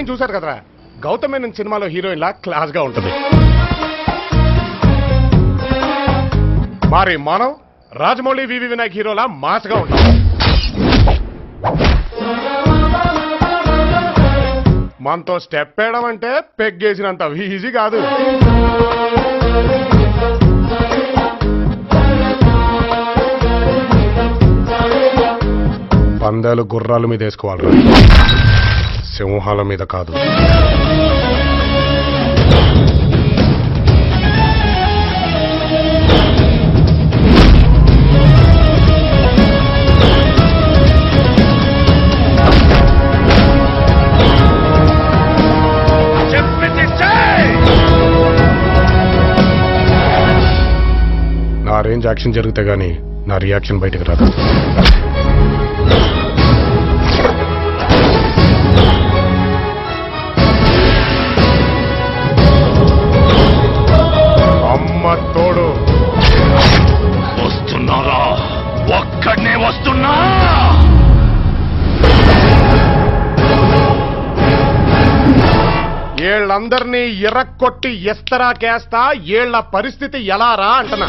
అమ్మాయిని చూశారు కదరా, గౌతమ్ మేనన్ సినిమాలో హీరోయిన్ లా క్లాస్ గా ఉంటుంది. మరి మనం రాజమౌళి వివి వినాయక్ హీరోలా మాస్ గా ఉంటాం. మనతో స్టెప్ వేయడం అంటే పెగ్గేసినంత ఈజీ కాదు. పందాలు గుర్రాల మీద వేసుకోవాలి, సింహాల మీద కాదు. నా రేంజ్ యాక్షన్ జరిగితే గానీ నా రియాక్షన్ బయటకు రాదు. అమ్మ తోడు వస్తున్నారా? ఒక్కడనే వస్తున్నా. ఏళ్ళందరినీ ఎర్రకొట్టి ఎస్తరాకేస్తా. ఏళ్ల పరిస్థితి ఎలా రా అంటున్నా.